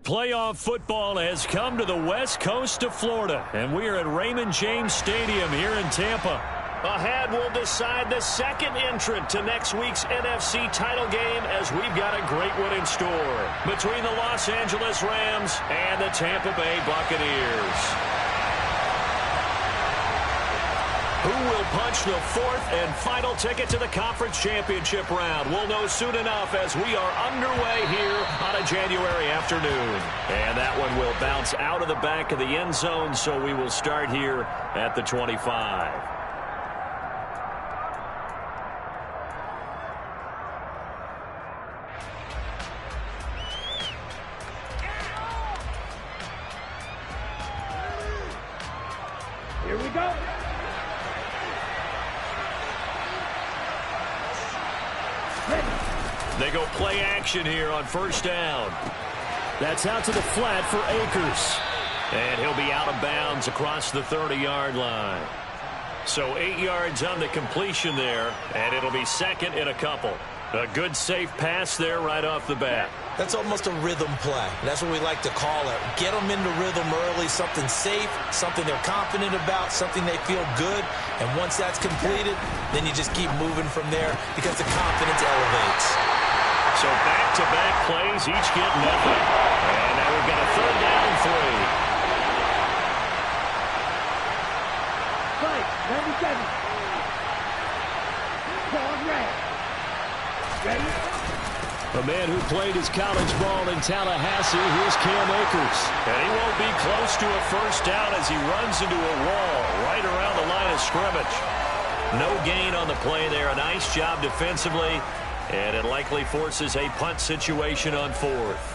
Playoff football has come to the west coast of Florida, and we are at Raymond James Stadium here in Tampa. Ahead will decide the second entrant to next week's NFC title game, as we've got a great one in store between the Los Angeles Rams and the Tampa Bay Buccaneers. Who will punch the fourth and final ticket to the conference championship round? We'll know soon enough as we are underway here on a January afternoon. And that one will bounce out of the back of the end zone, so we will start here at the 25. Here we go. They go play action here on first down. That's out to the flat for Akers. And he'll be out of bounds across the 30-yard line. So 8 yards on the completion there, and it'll be second and a couple. A good safe pass there right off the bat. That's almost a rhythm play. That's what we like to call it. Get them into rhythm early, something safe, something they're confident about, something they feel good. And once that's completed, then you just keep moving from there because the confidence elevates. So back-to-back plays, each get nothing. And now we've got a third down and 3. Fight, 97. Ball red. Ready? A man who played his college ball in Tallahassee, here's Cam Akers. And he won't be close to a first down as he runs into a wall right around the line of scrimmage. No gain on the play there. A nice job defensively, and it likely forces a punt situation on fourth.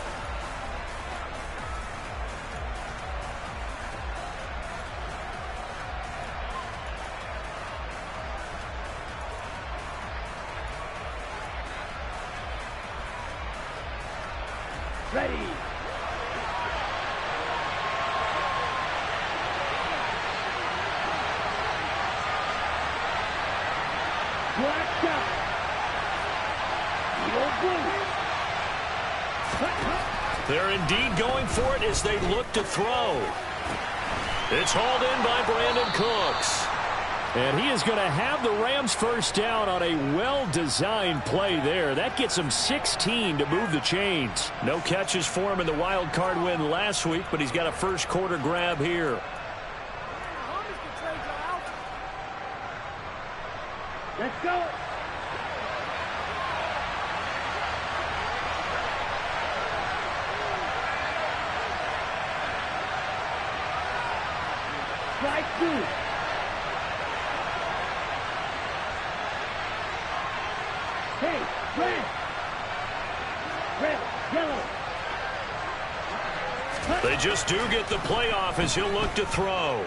Ready. Black out. They're indeed going for it as they look to throw. It's hauled in by Brandon Cooks. And he is going to have the Rams first down on a well-designed play there. That gets him 16 to move the chains. No catches for him in the wild card win last week, but he's got a first quarter grab here. Let's go. Strike two. Hey, red. Red, yellow. They just do get the playoff as he'll look to throw.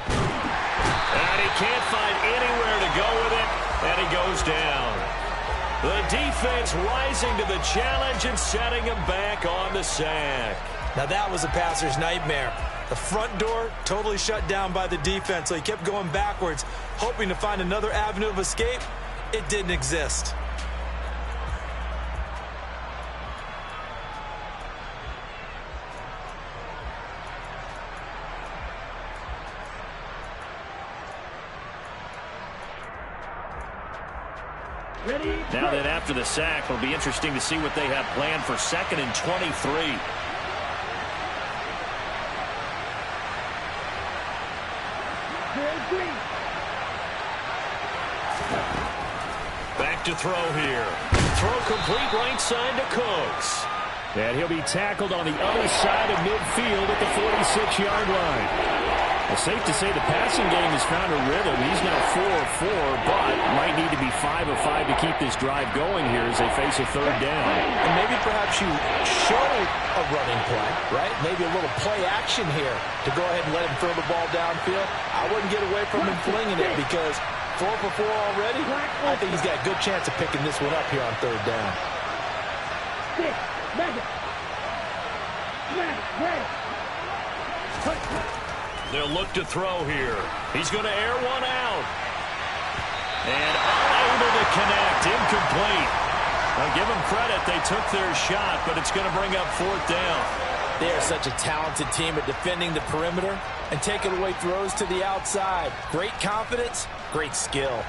And he can't find anywhere to go with it, and he goes down. The defense rising to the challenge and setting him back on the sack. Now that was a passer's nightmare. The front door totally shut down by the defense, so he kept going backwards, hoping to find another avenue of escape. It didn't exist. Ready? Now that after the sack, it'll be interesting to see what they have planned for second and 23. Back to throw here. Throw complete right side to Cooks. And he'll be tackled on the other side of midfield at the 46-yard line. It's safe to say the passing game has found a rhythm. He's now 4 of 4, but might need to be 5 of 5 to keep this drive going here as they face a third down. And maybe perhaps you show a running play, right? Maybe a little play action here to go ahead and let him throw the ball downfield. I wouldn't get away from him flinging it because 4 for 4 already. I think he's got a good chance of picking this one up here on third down. They'll look to throw here. He's going to air one out. And unable to connect. Incomplete. I'll give them credit. They took their shot, but it's going to bring up fourth down. They are such a talented team at defending the perimeter and taking away throws to the outside. Great confidence, great skill.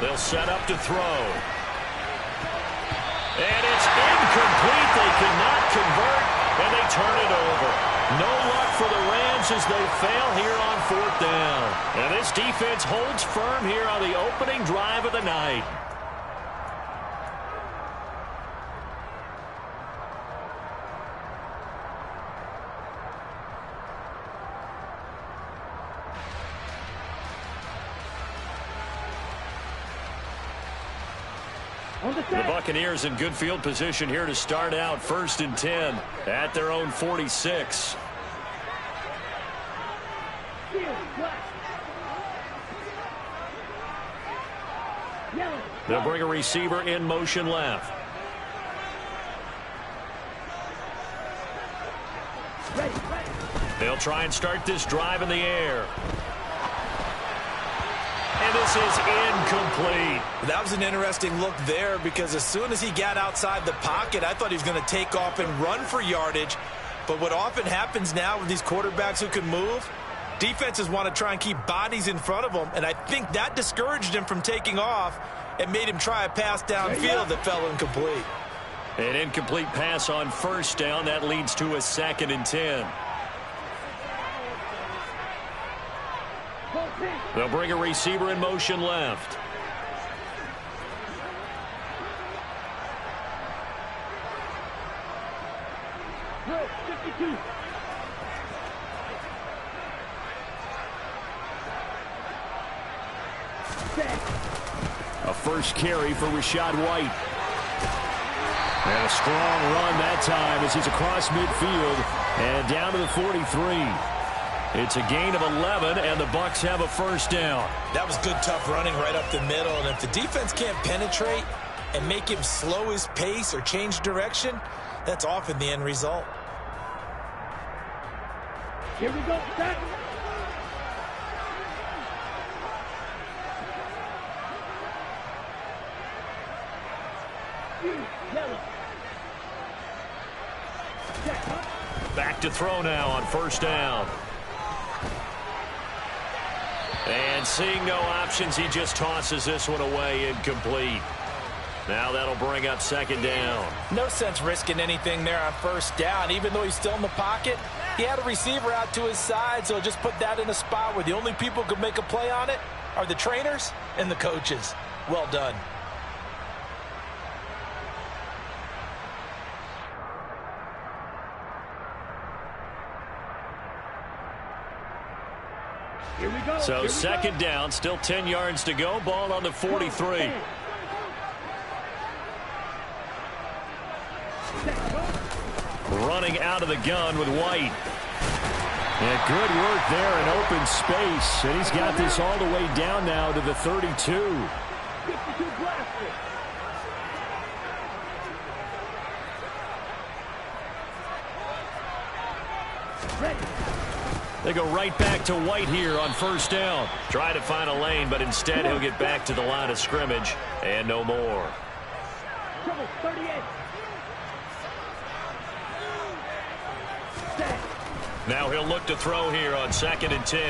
They'll set up to throw. And it's incomplete. They cannot convert, and they turn it over. No luck for the Rams as they fail here on 4th down. And this defense holds firm here on the opening drive of the night. The Buccaneers in good field position here to start out 1st and 10 at their own 46. They'll bring a receiver in motion left. They'll try and start this drive in the air. And this is incomplete. That was an interesting look there because as soon as he got outside the pocket, I thought he was going to take off and run for yardage. But what often happens now with these quarterbacks who can move, defenses want to try and keep bodies in front of them. And I think that discouraged him from taking off and made him try a pass downfield that fell incomplete. An incomplete pass on 1st down. That leads to a 2nd and 10. They'll bring a receiver in motion left. A first carry for Rachaad White. And a strong run that time as he's across midfield and down to the 43. It's a gain of 11, and the Bucs have a 1st down. That was good, tough running right up the middle. And if the defense can't penetrate and make him slow his pace or change direction, that's often the end result. Here we go, set. Back to throw now on 1st down. And seeing no options, he just tosses this one away, incomplete. Now that'll bring up 2nd down. No sense risking anything there on 1st down. Even though he's still in the pocket, he had a receiver out to his side, so just put that in a spot where the only people who can make a play on it are the trainers and the coaches. Well done. So 2nd down, still 10 yards to go. Ball on the 43. Running out of the gun with White. And good work there in open space. And he's got this all the way down now to the 32. They go right back to White here on 1st down. Try to find a lane, but instead he'll get back to the line of scrimmage and no more. Now he'll look to throw here on 2nd and 10.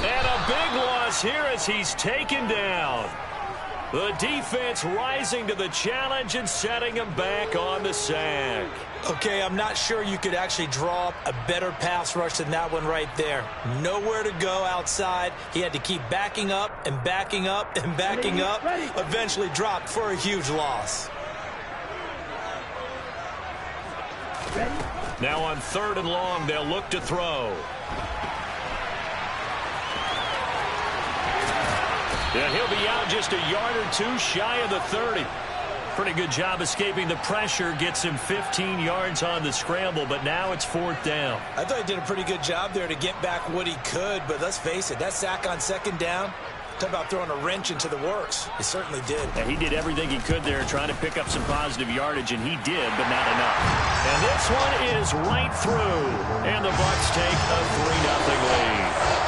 And a big loss here as he's taken down. The defense rising to the challenge and setting him back on the sack. Okay, I'm not sure you could actually draw up a better pass rush than that one right there. Nowhere to go outside. He had to keep backing up and backing up and backing up. Eventually dropped for a huge loss. Now on 3rd and long, they'll look to throw. And he'll be out just a yard or two shy of the 30. Pretty good job escaping the pressure. Gets him 15 yards on the scramble, but now it's 4th down. I thought he did a pretty good job there to get back what he could, but let's face it, that sack on 2nd down, talk about throwing a wrench into the works. He certainly did. And he did everything he could there trying to pick up some positive yardage, and he did, but not enough. And this one is right through, and the Bucs take a 3-0 lead.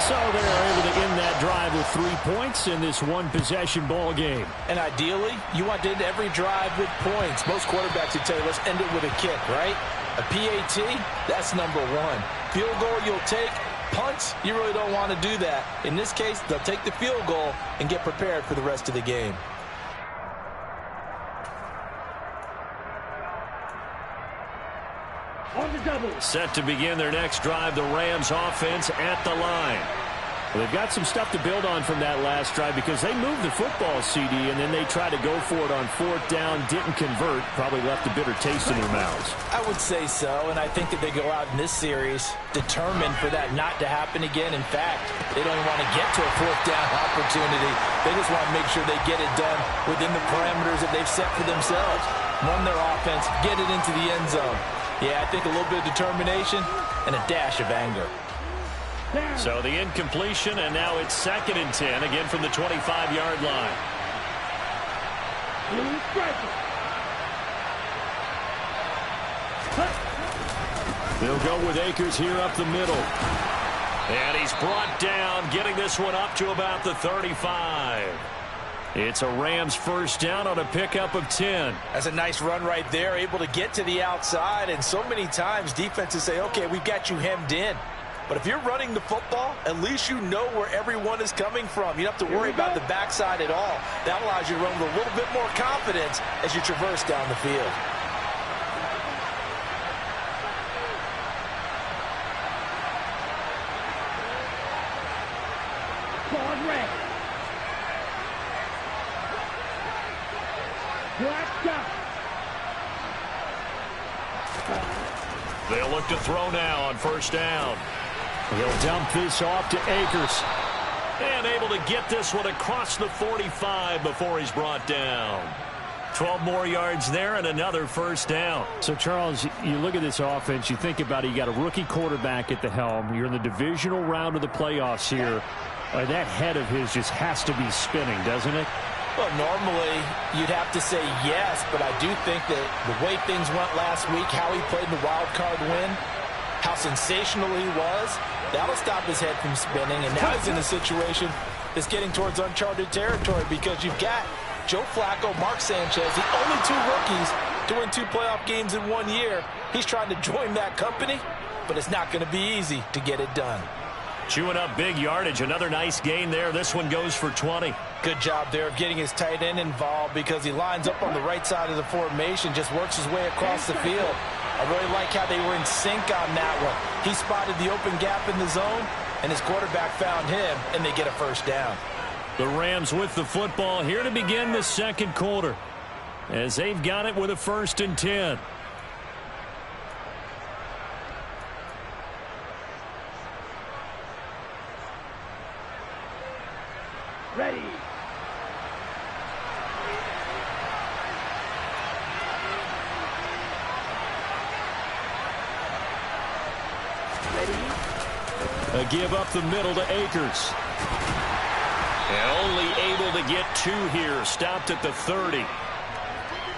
So they're able to end that drive with 3 points in this one-possession ball game. And ideally, you want to end every drive with points. Most quarterbacks would tell you, let's end it with a kick, right? A PAT, that's number 1. Field goal you'll take. Punts, you really don't want to do that. In this case, they'll take the field goal and get prepared for the rest of the game. On the double. Set to begin their next drive, the Rams offense at the line. Well, they've got some stuff to build on from that last drive because they moved the football, CD, and then they tried to go for it on 4th down, didn't convert, probably left a bitter taste in their mouths. I would say so, and I think that they go out in this series determined for that not to happen again. In fact, they don't even want to get to a 4th down opportunity. They just want to make sure they get it done within the parameters that they've set for themselves. Run their offense, get it into the end zone. Yeah, I think a little bit of determination and a dash of anger. So the incompletion, and now it's 2nd and 10, again from the 25-yard line. They'll go with Akers here up the middle. And he's brought down, getting this one up to about the 35. It's a Rams 1st down on a pickup of 10. That's a nice run right there, able to get to the outside, and so many times defenses say, okay, we've got you hemmed in. But if you're running the football, at least you know where everyone is coming from. You don't have to worry about the backside at all. That allows you to run with a little bit more confidence as you traverse down the field. They'll look to throw now on 1st down. He'll dump this off to Akers. And able to get this one across the 45 before he's brought down. 12 more yards there and another 1st down. So, Charles, you look at this offense, you think about it, you got a rookie quarterback at the helm. You're in the divisional round of the playoffs here. That head of his just has to be spinning, doesn't it? Well, normally you'd have to say yes, but I do think that the way things went last week, how he played in the wild card win, how sensational he was, that'll stop his head from spinning. And now he's in a situation that's getting towards uncharted territory because you've got Joe Flacco, Mark Sanchez, the only 2 rookies to win 2 playoff games in 1 year. He's trying to join that company, but it's not going to be easy to get it done. Chewing up big yardage. Another nice gain there. This one goes for 20. Good job there of getting his tight end involved because he lines up on the right side of the formation, just works his way across the field. I really like how they were in sync on that one. He spotted the open gap in the zone, and his quarterback found him, and they get a 1st down. The Rams with the football here to begin the 2nd quarter as they've got it with a 1st and 10. Ready. A give up the middle to Akers. And only able to get 2 here. Stopped at the 30.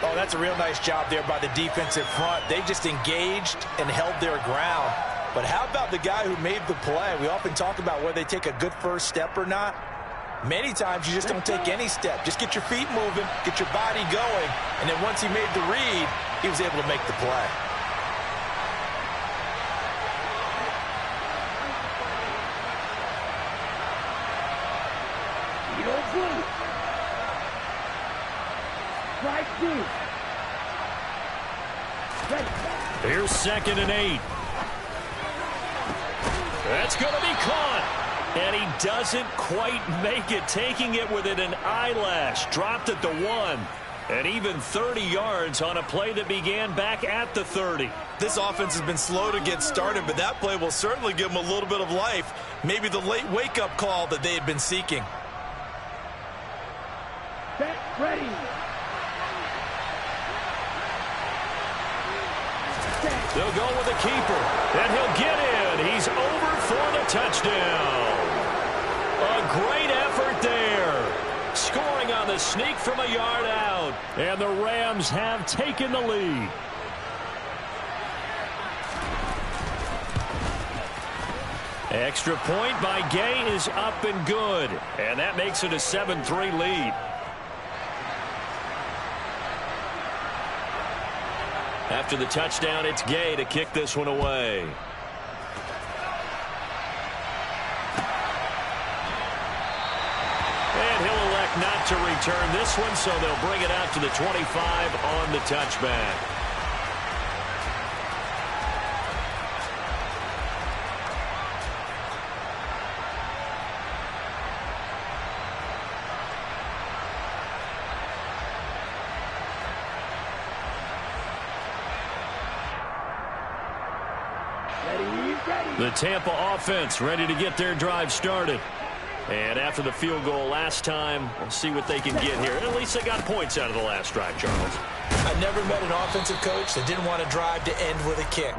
Oh, that's a real nice job there by the defensive front. They just engaged and held their ground. But how about the guy who made the play? We often talk about whether they take a good first step or not. Many times you just don't take any step. Just get your feet moving, get your body going, and then once he made the read, he was able to make the play. Here's 2nd and 8. That's going to be caught. And he doesn't quite make it, taking it within an eyelash. Dropped at the 1. And even 30 yards on a play that began back at the 30. This offense has been slow to get started, but that play will certainly give them a little bit of life. Maybe the late wake-up call that they had been seeking. Set, ready. They'll go with the keeper, and he'll get in. He's over for the touchdown. A great effort there. Scoring on the sneak from a yard out. And the Rams have taken the lead. Extra point by Gay is up and good. And that makes it a 7-3 lead. After the touchdown, it's Gay to kick this one away. And he'll elect not to return this one, so they'll bring it out to the 25 on the touchback. The Tampa offense ready to get their drive started. And after the field goal last time, we'll see what they can get here. At least they got points out of the last drive, Charles. I never met an offensive coach that didn't want a drive to end with a kick.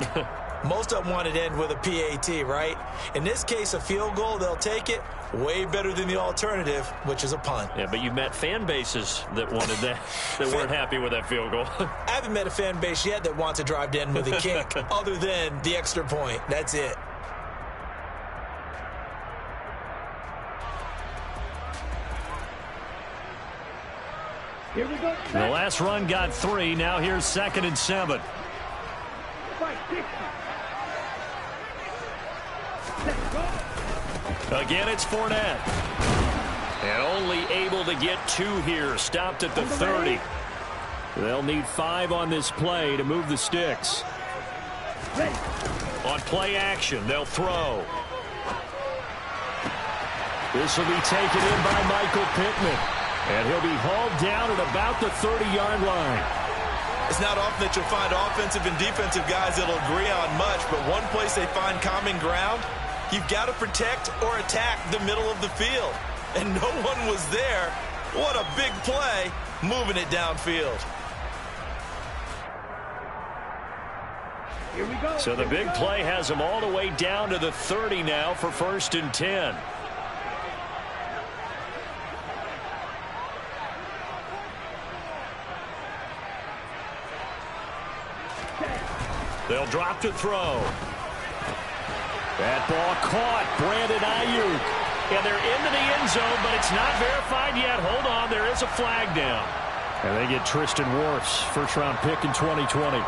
Most of them wanted to end with a PAT, right? In this case, a field goal, they'll take it. Way better than the alternative, which is a punt. Yeah, but you've met fan bases that wanted that, that weren't happy with that field goal. I haven't met a fan base yet that wants a drive to end with a kick, other than the extra point. That's it. Here we go. The last run got 3. Now here's 2nd and 7. Again, it's Fournette. And only able to get 2 here. Stopped at the 30. They'll need 5 on this play to move the sticks. On play action, they'll throw. This will be taken in by Michael Pittman. And he'll be hauled down at about the 30-yard line. It's not often that you'll find offensive and defensive guys that'll agree on much, but one place they find common ground, you've got to protect or attack the middle of the field. And no one was there. What a big play, moving it downfield. Here we go. So the big play has them all the way down to the 30 now for 1st and 10. They'll drop to throw. That ball caught. Brandon Ayuk. And they're into the end zone, but it's not verified yet. Hold on, there is a flag down. And they get Tristan Wirfs, first-round pick in 2020.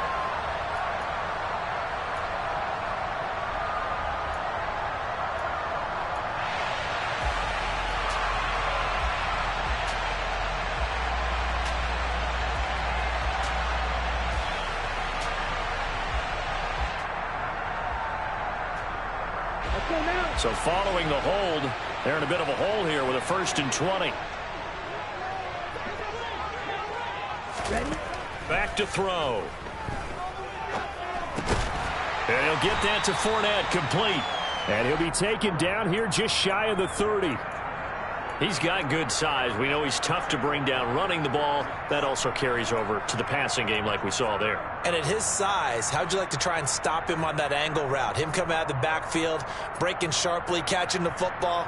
So following the hold, they're in a bit of a hole here with a 1st and 20. Ready? Back to throw. And he'll get that to Fournette, complete. And he'll be taken down here just shy of the 30. He's got good size. We know he's tough to bring down running the ball. That also carries over to the passing game like we saw there. And at his size, how'd you like to try and stop him on that angle route? Him coming out of the backfield, breaking sharply, catching the football.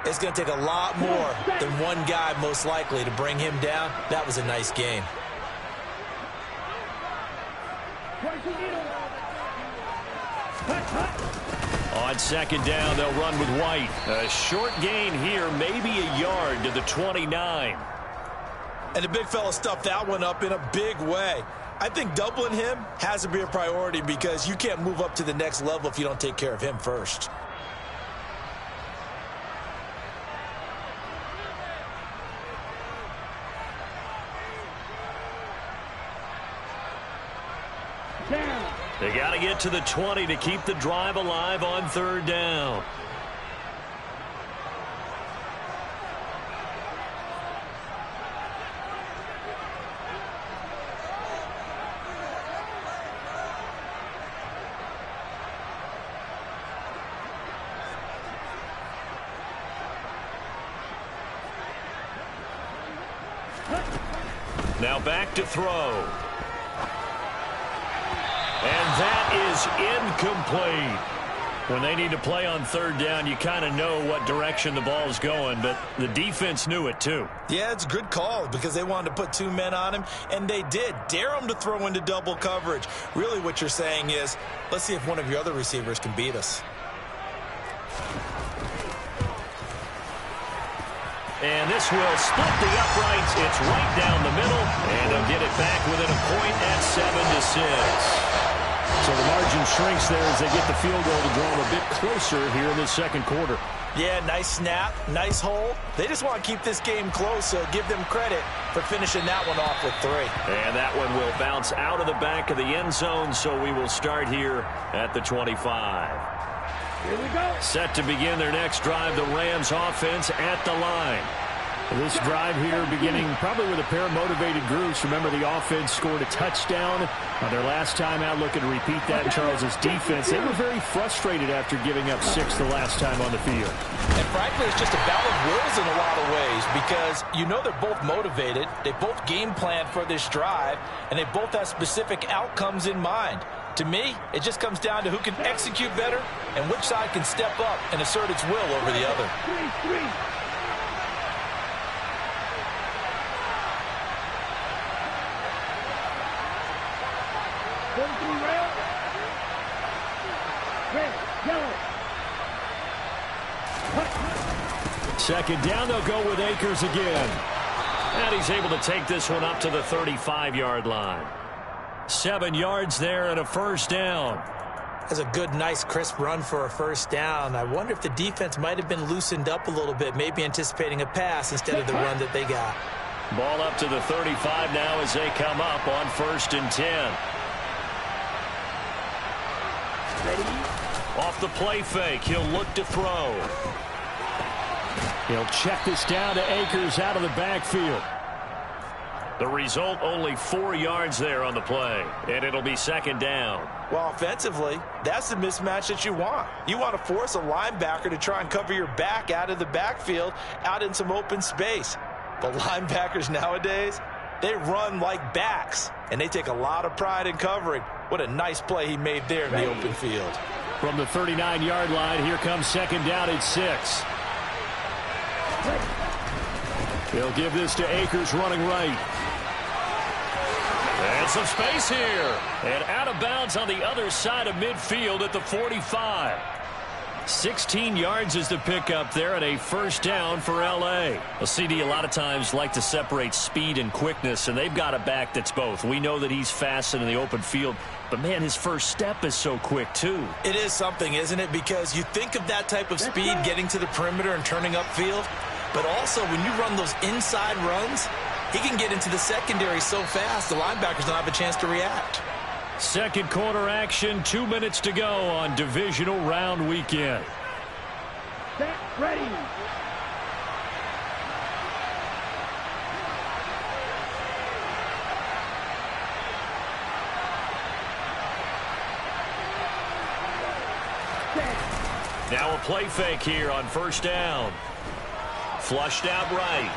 It's going to take a lot more than one guy most likely to bring him down. That was a nice game. On 2nd down, they'll run with White. A short gain here, maybe a yard to the 29. And the big fella stuffed that one up in a big way. I think doubling him has to be a priority because you can't move up to the next level if you don't take care of him first. Down. They got to get to the 20 to keep the drive alive on 3rd down. Now back to throw. And that is incomplete. When they need to play on third down, you kind of know what direction the ball is going, but the defense knew it too. Yeah, it's a good call because they wanted to put 2 men on him, and they did. Dare him to throw into double coverage. Really what you're saying is, let's see if one of your other receivers can beat us. And this will split the uprights. It's right down the middle, and they'll get it back within a point at 7-6. So the margin shrinks there as they get the field goal to draw them a bit closer here in the second quarter. Yeah, nice snap, nice hole. They just want to keep this game close, so give them credit for finishing that one off with 3. And that one will bounce out of the back of the end zone, so we will start here at the 25. Here we go. Set to begin their next drive, the Rams offense at the line. This drive here beginning probably with a pair of motivated groups. Remember, the offense scored a touchdown on their last time out, looking to repeat that in Charles's defense. They were very frustrated after giving up 6 the last time on the field. And frankly, it's just a battle of wills in a lot of ways because you know they're both motivated. They both game plan for this drive, and they both have specific outcomes in mind. To me, it just comes down to who can execute better and which side can step up and assert its will over the other. 3-3. Red, yellow. Second down, they'll go with Akers again. And he's able to take this one up to the 35-yard line. 7 yards there and a first down. That's a good, nice, crisp run for a first down. I wonder if the defense might have been loosened up a little bit, maybe anticipating a pass instead of the run that they got. Ball up to the 35 now as they come up on 1st and 10. Off the play fake, he'll look to throw. He'll check this down to Akers out of the backfield. The result, only 4 yards there on the play, and it'll be 2nd down. Well, offensively, that's the mismatch that you want. You want to force a linebacker to try and cover your back out of the backfield, out in some open space. But linebackers nowadays, they run like backs, and they take a lot of pride in covering. What a nice play he made there in the open field. From the 39-yard line, here comes 2nd down at 6. He'll give this to Akers running right. And some space here. And out of bounds on the other side of midfield at the 45. 16 yards is the pickup there and a first down for L.A. A CD a lot of times like to separate speed and quickness, and they've got a back that's both. We know that he's fast in the open field, but, man, his first step is so quick, too. It is something, isn't it? Because you think of that type of speed getting to the perimeter and turning upfield, but also when you run those inside runs, he can get into the secondary so fast the linebackers don't have a chance to react. Second quarter action, 2 minutes to go on divisional round weekend. Set, ready. Now a play fake here on first down. Flushed out right.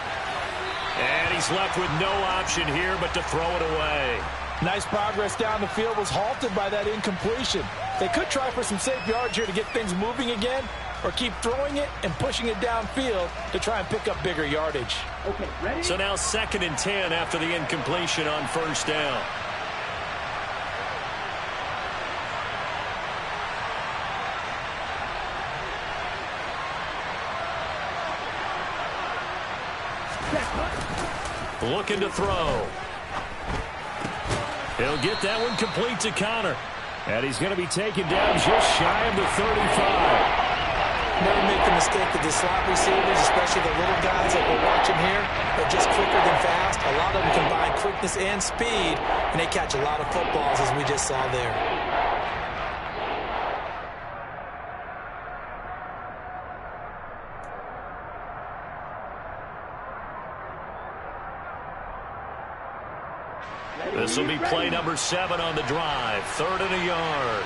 And he's left with no option here but to throw it away. Nice progress down the field, was halted by that incompletion. They could try for some safe yards here to get things moving again, or keep throwing it and pushing it downfield to try and pick up bigger yardage. Okay, ready? So now 2nd and 10 after the incompletion on first down. Looking to throw. He'll get that one complete to Connor. And he's going to be taken down just shy of the 35. Never make the mistake that the slot receivers, especially the little guys that we're watching here, are just quicker than fast. A lot of them combine quickness and speed, and they catch a lot of footballs, as we just saw there. This will be play number 7 on the drive. 3rd and a yard.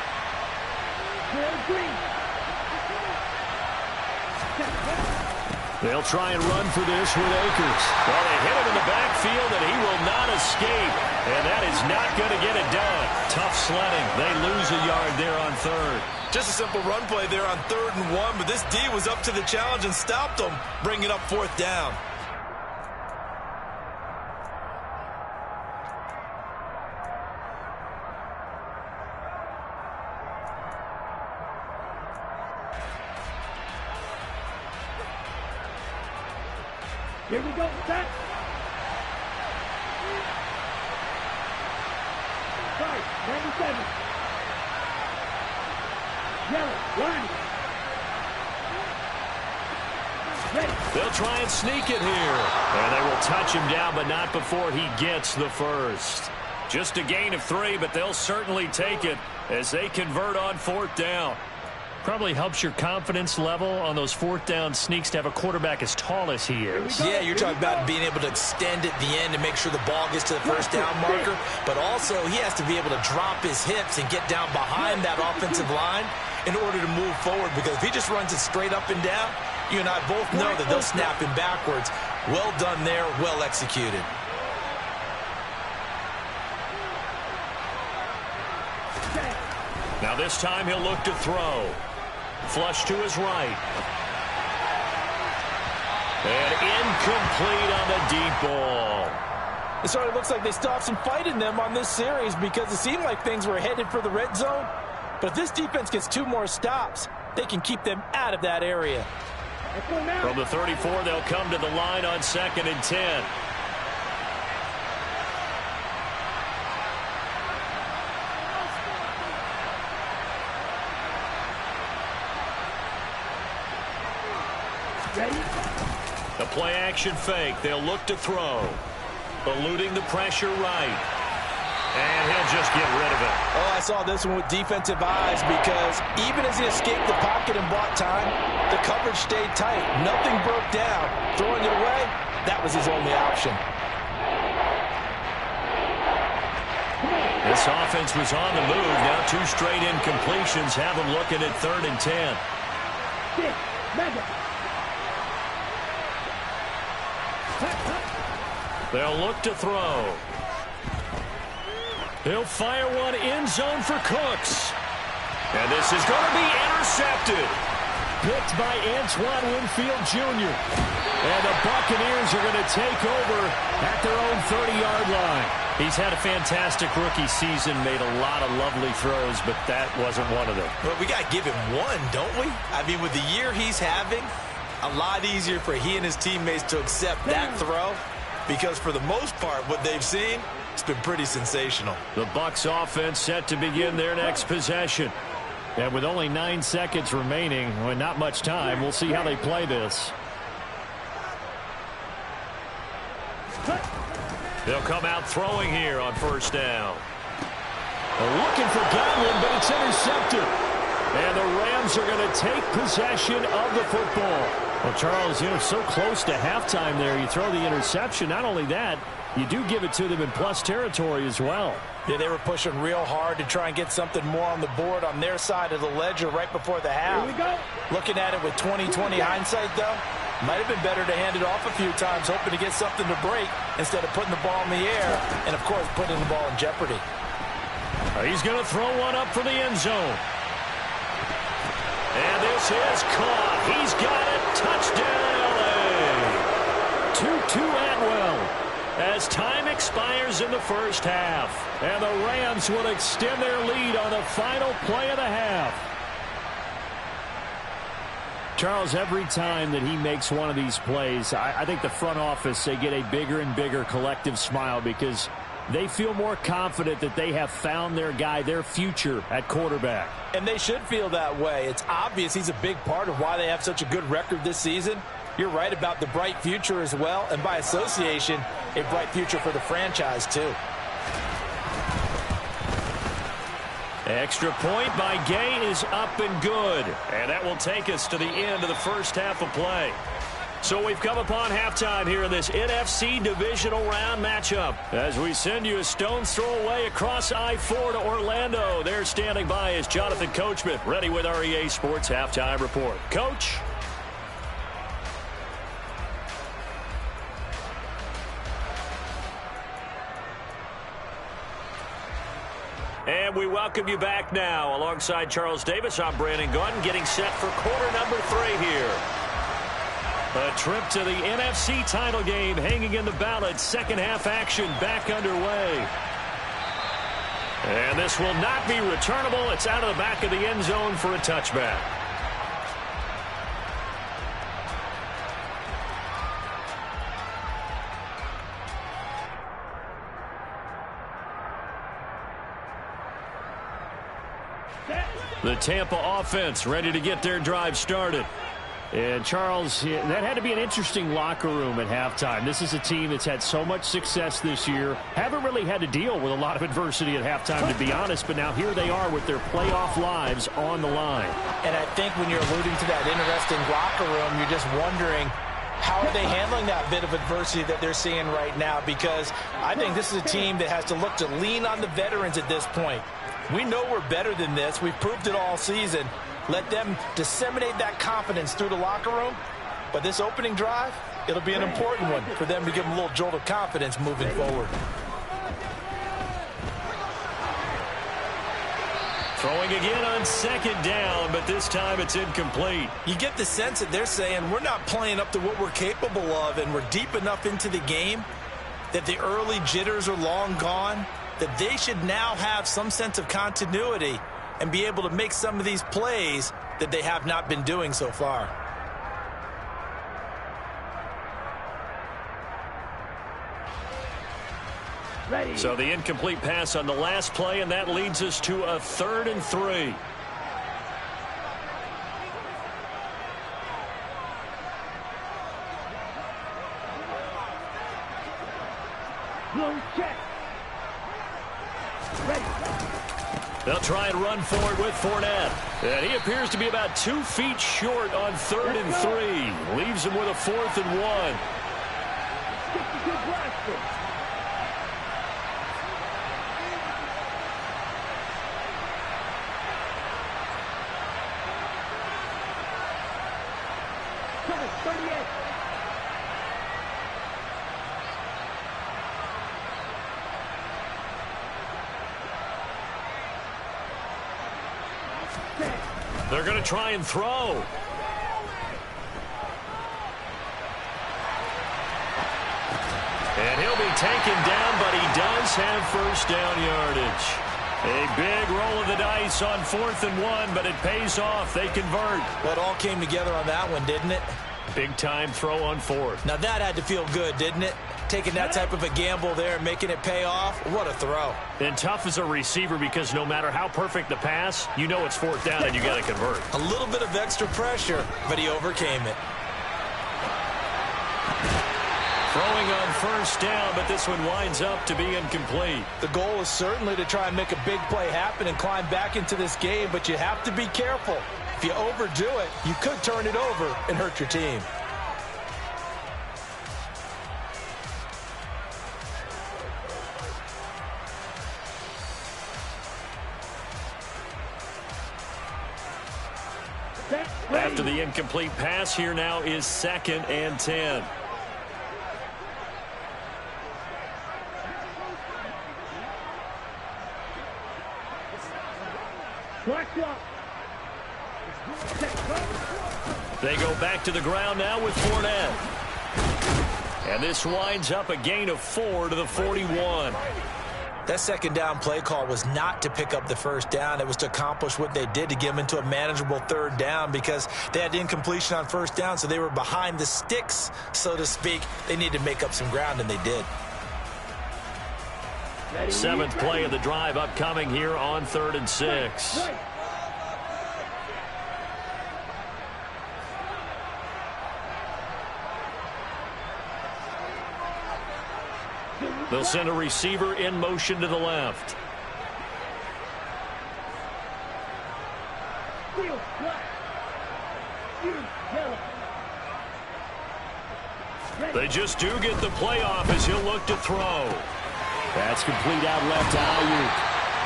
They'll try and run for this with Akers. Well, they hit him in the backfield, and he will not escape. And that is not going to get it done. Tough sledding. They lose a yard there on third. Just a simple run play there on 3rd and 1, but this D was up to the challenge and stopped them, bringing up 4th down. Here we go, set. Right, 97. Yellow, line. Ready. They'll try and sneak it here. And they will touch him down, but not before he gets the first. Just a gain of 3, but they'll certainly take it as they convert on 4th down. Probably helps your confidence level on those 4th down sneaks to have a quarterback as tall as he is. Yeah, you're talking about being able to extend at the end to make sure the ball gets to the 1st down marker. But also, he has to be able to drop his hips and get down behind that offensive line in order to move forward. Because if he just runs it straight up and down, you and I both know that they'll snap him backwards. Well done there, well executed. Now this time he'll look to throw. Flush to his right. And incomplete on the deep ball. So it looks like they still have some fight in them on this series because it seemed like things were headed for the red zone. But if this defense gets 2 more stops, they can keep them out of that area. From the 34, they'll come to the line on 2nd and 10. Ready. The play action fake. They'll look to throw. Eluding the pressure right. And he'll just get rid of it. Oh, I saw this one with defensive eyes because even as he escaped the pocket and bought time, the coverage stayed tight. Nothing broke down. Throwing it away, that was his only option. This offense was on the move. Now 2 straight incompletions have them looking at 3rd and 10. Madden. They'll look to throw. He'll fire one end zone for Cooks. And this is going to be intercepted. Picked by Antoine Winfield Jr. And the Buccaneers are going to take over at their own 30-yard line. He's had a fantastic rookie season, made a lot of lovely throws, but that wasn't one of them. Well, we got to give him one, don't we? I mean, with the year he's having, a lot easier for he and his teammates to accept that throw because for the most part, what they've seen, it's been pretty sensational. The Bucs offense set to begin their next possession. And with only 9 seconds remaining, well, not much time, we'll see how they play this. They'll come out throwing here on 1st down. They're looking for Godwin, but it's intercepted. And the Rams are going to take possession of the football. Well, Charles, you know, so close to halftime there. You throw the interception. Not only that, you do give it to them in plus territory as well. Yeah, they were pushing real hard to try and get something more on the board on their side of the ledger right before the half. Here we go. Looking at it with 20/20 hindsight, though, might have been better to hand it off a few times, hoping to get something to break instead of putting the ball in the air and, of course, putting the ball in jeopardy. He's going to throw one up for the end zone. And this is caught. He's got it. Touchdown, L.A. 2-2 Atwell as time expires in the 1st half. And the Rams will extend their lead on the final play of the half. Charles, every time that he makes one of these plays, I think the front office, they get a bigger and bigger collective smile because they feel more confident that they have found their guy, their future at quarterback. And they should feel that way. It's obvious he's a big part of why they have such a good record this season. You're right about the bright future as well, and by association, a bright future for the franchise too. Extra point by Gay is up and good. And that will take us to the end of the 1st half of play. So we've come upon halftime here in this NFC divisional round matchup. As we send you a stone's throw away across I-4 to Orlando. There standing by is Jonathan Coachman, ready with our EA Sports Halftime Report. Coach? And we welcome you back now. Alongside Charles Davis, I'm Brandon Gaudin, getting set for quarter number 3 here. A trip to the NFC title game hanging in the balance. Second half action back underway. And this will not be returnable. It's out of the back of the end zone for a touchback. The Tampa offense ready to get their drive started. And, Charles, that had to be an interesting locker room at halftime. This is a team that's had so much success this year. Haven't really had to deal with a lot of adversity at halftime, to be honest. But now here they are with their playoff lives on the line. And I think when you're alluding to that interesting locker room, you're just wondering, how are they handling that bit of adversity that they're seeing right now? Because I think this is a team that has to look to lean on the veterans at this point. We know we're better than this. We've proved it all season. Let them disseminate that confidence through the locker room. But this opening drive, it'll be an important one for them to give them a little jolt of confidence moving forward. Throwing again on second down, but this time it's incomplete. You get the sense that they're saying we're not playing up to what we're capable of, and we're deep enough into the game that the early jitters are long gone, that they should now have some sense of continuity and be able to make some of these plays that they have not been doing so far. Ready. So the incomplete pass on the last play, and that leads us to a 3rd and 3. Blown check. Ready. They'll try and run forward with Fournette. And he appears to be about 2 feet short on 3rd and 3. Leaves him with a 4th and 1. 62 blaster. Coming, 38. They're going to try and throw. And he'll be taken down, but he does have first down yardage. A big roll of the dice on 4th and 1, but it pays off. They convert. Well, it all came together on that one, didn't it? Big time throw on 4th. Now that had to feel good, didn't it? Taking that type of a gamble there, making it pay off. What a throw. And tough as a receiver because no matter how perfect the pass, you know it's 4th down and you got to convert. A little bit of extra pressure, but he overcame it. Throwing on first down, but this one winds up to be incomplete. The goal is certainly to try and make a big play happen and climb back into this game, but you have to be careful. If you overdo it, you could turn it over and hurt your team. After the incomplete pass, here now is 2nd and 10. They go back to the ground now with Fournette. And this winds up a gain of 4 to the 41. That second down play call was not to pick up the first down. It was to accomplish what they did to get them into a manageable 3rd down because they had incompletion on first down, so they were behind the sticks, so to speak. They needed to make up some ground, and they did. 7th play of the drive upcoming here on 3rd and 6. They'll send a receiver in motion to the left. They just do get the playoff as he'll look to throw. That's complete out left to Ayuk.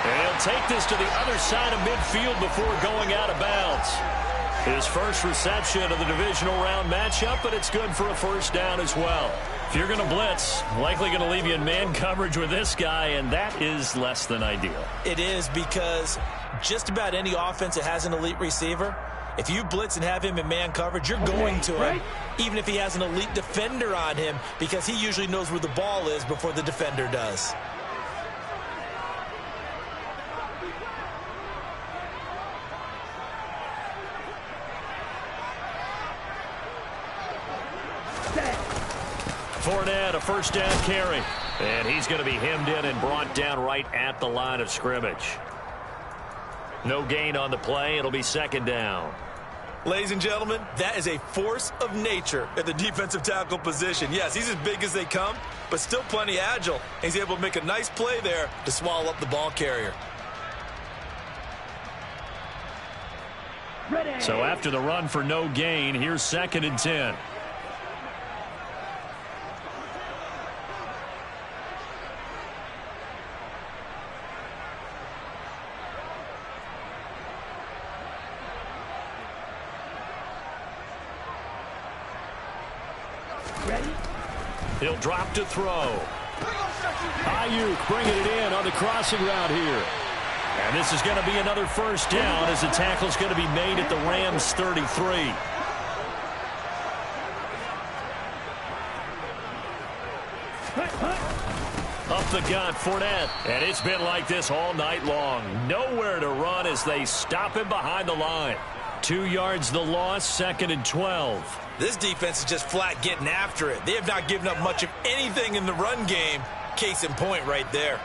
And he'll take this to the other side of midfield before going out of bounds. His first reception of the divisional round matchup, but it's good for a first down as well. If you're going to blitz, likely going to leave you in man coverage with this guy, and that is less than ideal. It is, because just about any offense that has an elite receiver, if you blitz and have him in man coverage, you're going to him, even if he has an elite defender on him, because he usually knows where the ball is before the defender does. Fournette, a first down carry. And he's going to be hemmed in and brought down right at the line of scrimmage. No gain on the play. It'll be second down. Ladies and gentlemen, that is a force of nature at the defensive tackle position. Yes, he's as big as they come, but still plenty agile. He's able to make a nice play there to swallow up the ball carrier. So after the run for no gain, here's 2nd and 10. He'll drop to throw. Ayuk bringing it in on the crossing route here. And this is going to be another first down as the tackle's going to be made at the Rams 33. Up the gut, Fournette. And it's been like this all night long. Nowhere to run as they stop him behind the line. 2 yards the loss, 2nd and 12. This defense is just flat getting after it. They have not given up much of anything in the run game. Case in point right there.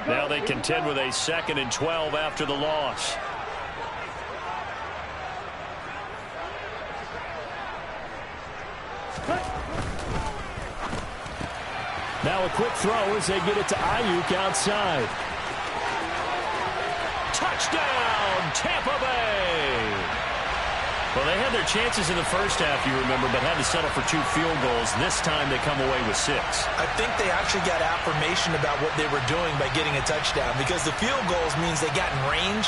Now they contend with a 2nd and 12 after the loss. Now a quick throw as they get it to Ayuk outside. Touchdown, Tampa Bay! Well, they had their chances in the first half, you remember, but had to settle for 2 field goals. This time they come away with 6. I think they actually got affirmation about what they were doing by getting a touchdown, because the field goals means they got in range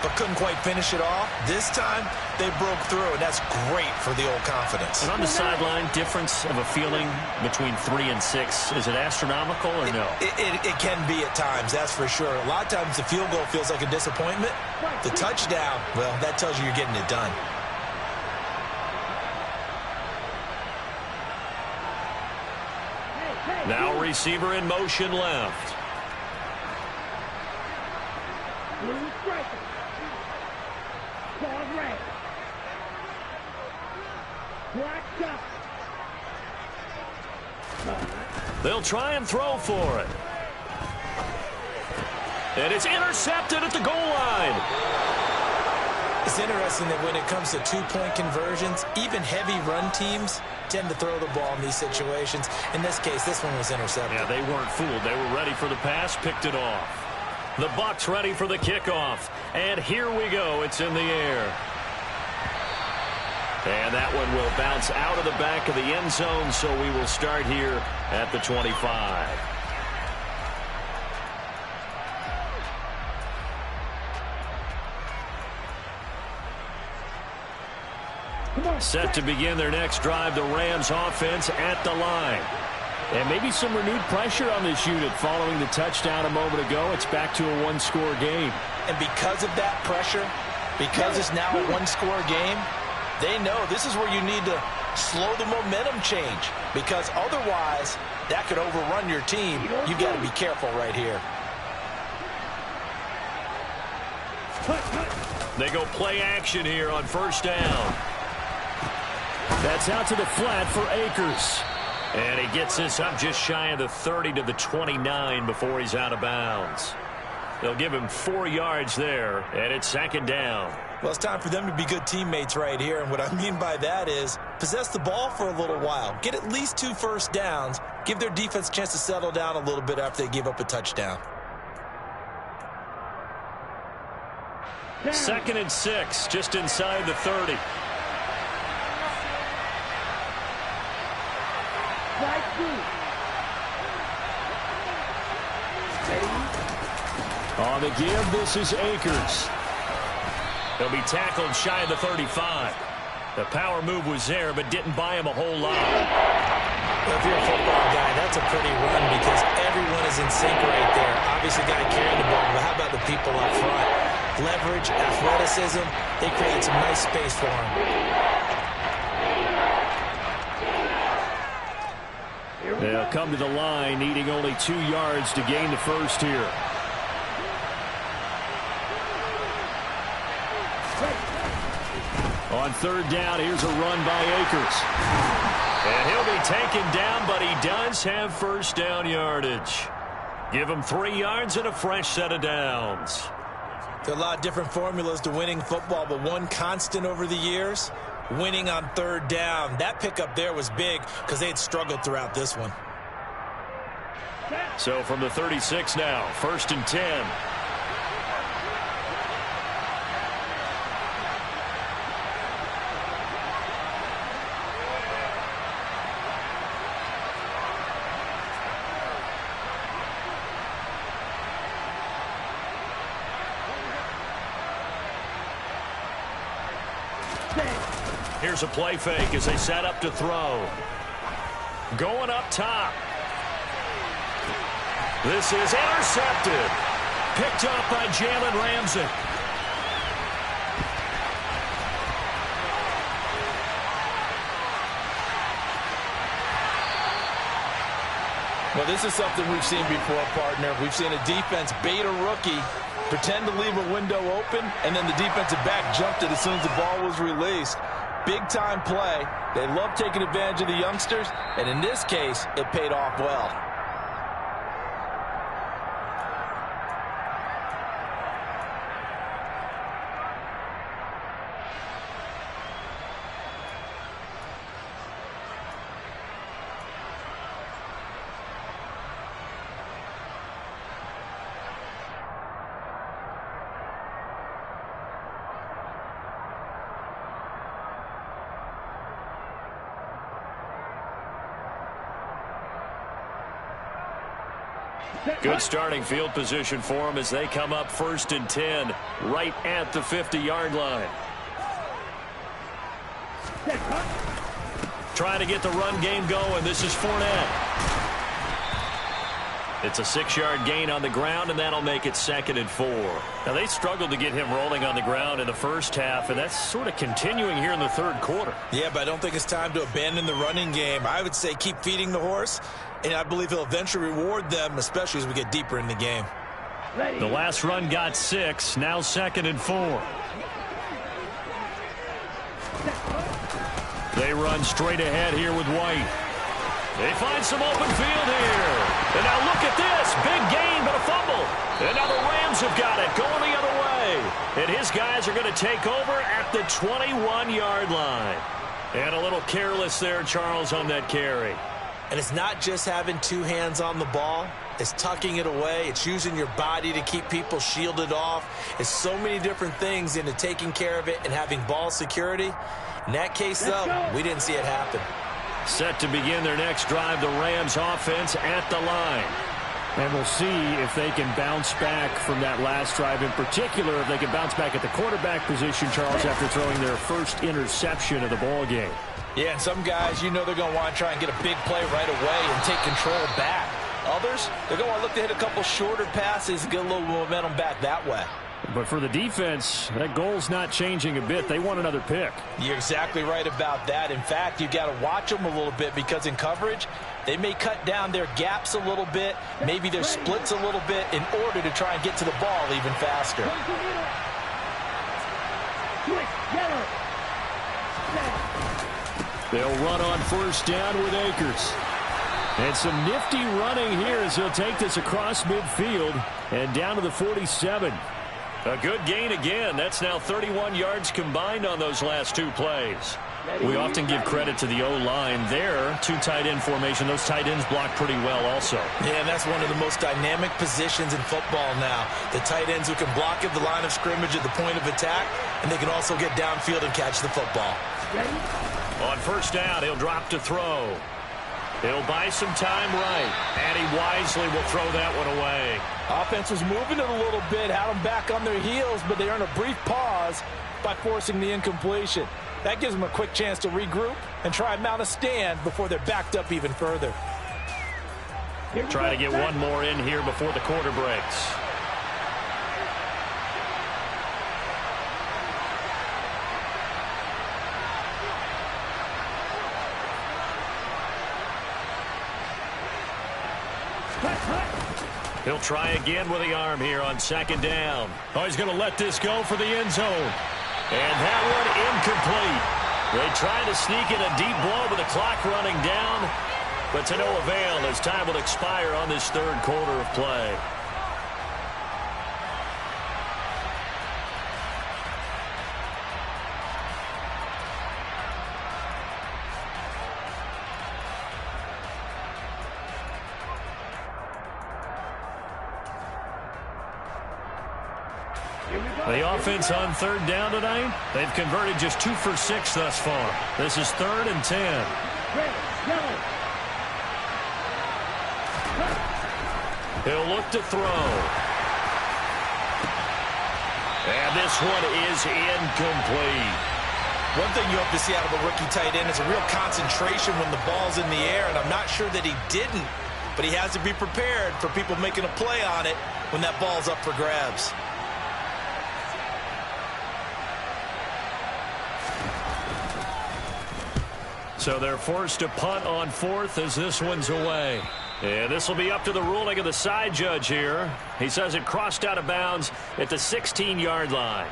but couldn't quite finish it off. This time they broke through, and that's great for the old confidence. And on the sideline, difference of a feeling between 3 and 6, is it astronomical or no? It can be at times, that's for sure. A lot of times the field goal feels like a disappointment. The touchdown, well, that tells you you're getting it done. Now receiver in motion left. Blue striker. Ball red. Black up. They'll try and throw for it. And it's intercepted at the goal line. It's interesting that when it comes to 2-point conversions, even heavy run teams tend to throw the ball in these situations. In this case, this one was intercepted. Yeah, they weren't fooled. They were ready for the pass, picked it off. The Bucs ready for the kickoff. And here we go. It's in the air. And that one will bounce out of the back of the end zone, so we will start here at the 25. Set to begin their next drive, the Rams offense at the line. And maybe some renewed pressure on this unit following the touchdown a moment ago. It's back to a 1-score game. And because of that pressure, because it's now a 1-score game, they know this is where you need to slow the momentum change, because otherwise that could overrun your team. You've got to be careful right here. They go play action here on first down. That's out to the flat for Akers. And he gets this up just shy of the 30 to the 29 before he's out of bounds. They'll give him 4 yards there, and it's second down. Well, it's time for them to be good teammates right here, and what I mean by that is possess the ball for a little while. Get at least 2 first downs. Give their defense a chance to settle down a little bit after they give up a touchdown. 2nd and 6, just inside the 30. On the give, this is Akers. He'll be tackled shy of the 35. The power move was there, but didn't buy him a whole lot. Well, if you're a football guy, that's a pretty run because everyone is in sync right there. Obviously, the guy carrying the ball, but how about the people up front? Leverage, athleticism, they create some nice space for him. They'll come to the line, needing only 2 yards to gain the first here. On third down, here's a run by Akers. And he'll be taken down, but he does have first down yardage. Give him 3 yards and a fresh set of downs. There are a lot of different formulas to winning football, but one constant over the years, winning on third down. That pickup there was big because they had struggled throughout this one. So from the 36 now, 1st and 10. Here's a play fake as they set up to throw. Going up top. This is intercepted. Picked up by Jalen Ramsey. Well, this is something we've seen before, partner. We've seen a defense bait a rookie, pretend to leave a window open, and then the defensive back jumped it as soon as the ball was released. Big-time play. They love taking advantage of the youngsters, and in this case, it paid off well. Good starting field position for them as they come up 1st and 10 right at the 50-yard line. Trying to get the run game going. This is Fournette. It's a 6-yard gain on the ground, and that'll make it 2nd and 4. Now, they struggled to get him rolling on the ground in the first half, and that's sort of continuing here in the third quarter. Yeah, but I don't think it's time to abandon the running game. I would say keep feeding the horse, and I believe he'll eventually reward them, especially as we get deeper in the game. The last run got 6, now 2nd and 4. They run straight ahead here with White. They find some open field here. And now look at this. Big gain, but a fumble. And now the Rams have got it going the other way. And his guys are going to take over at the 21-yard line. And a little careless there, Charles, on that carry. And it's not just having 2 hands on the ball. It's tucking it away. It's using your body to keep people shielded off. It's so many different things into taking care of it and having ball security. In that case, though, we didn't see it happen. Set to begin their next drive, the Rams offense at the line. And we'll see if they can bounce back from that last drive. In particular, if they can bounce back at the quarterback position, Charles, after throwing their first interception of the ball game. Yeah, and some guys, you know they're going to want to try and get a big play right away and take control back. Others, they're going to want to look to hit a couple shorter passes and get a little momentum back that way. But for the defense, that goal's not changing a bit. They want another pick. You're exactly right about that. In fact, you've got to watch them a little bit because in coverage, they may cut down their gaps a little bit, maybe their splits a little bit in order to try and get to the ball even faster. They'll run on first down with Akers. And some nifty running here as he'll take this across midfield and down to the 47. A good gain again. That's now 31 yards combined on those last 2 plays. We often give credit to the O-line there. 2 tight end formation. Those tight ends block pretty well also. Yeah, and that's one of the most dynamic positions in football now. The tight ends who can block at the line of scrimmage at the point of attack, and they can also get downfield and catch the football. On first down, he'll drop to throw. He'll buy some time right, and he wisely will throw that one away. Offense was moving it a little bit, had them back on their heels, but they earned a brief pause by forcing the incompletion. That gives them a quick chance to regroup and try and mount a stand before they're backed up even further. Try to get one more in here before the quarter breaks. He'll try again with the arm here on second down. Oh, he's going to let this go for the end zone. And that one incomplete. They tried to sneak in a deep blow with the clock running down, but to no avail as time will expire on this third quarter of play. The offense on third down tonight, they've converted just 2 for 6 thus far. This is 3rd and 10. He'll look to throw. And this one is incomplete. One thing you hope to see out of a rookie tight end is a real concentration when the ball's in the air, and I'm not sure that he didn't, but he has to be prepared for people making a play on it when that ball's up for grabs. So they're forced to punt on 4th as this one's away. And this will be up to the ruling of the side judge here. He says it crossed out of bounds at the 16-yard line.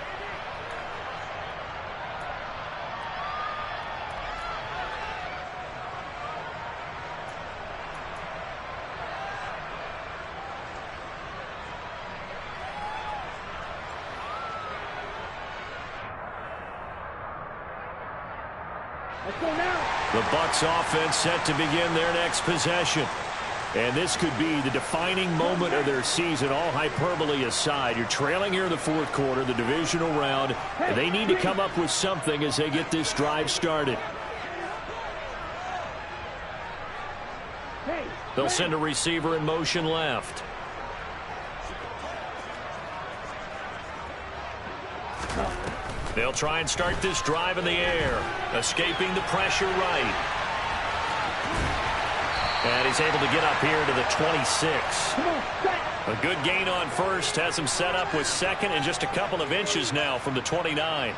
Let's go now. The Bucs offense set to begin their next possession. And this could be the defining moment of their season, all hyperbole aside. You're trailing here in the 4th quarter, the divisional round, and they need to come up with something as they get this drive started. They'll send a receiver in motion left. They'll try and start this drive in the air, escaping the pressure right. And he's able to get up here to the 26. A good gain on first, has him set up with second and just a couple of inches now from the 29.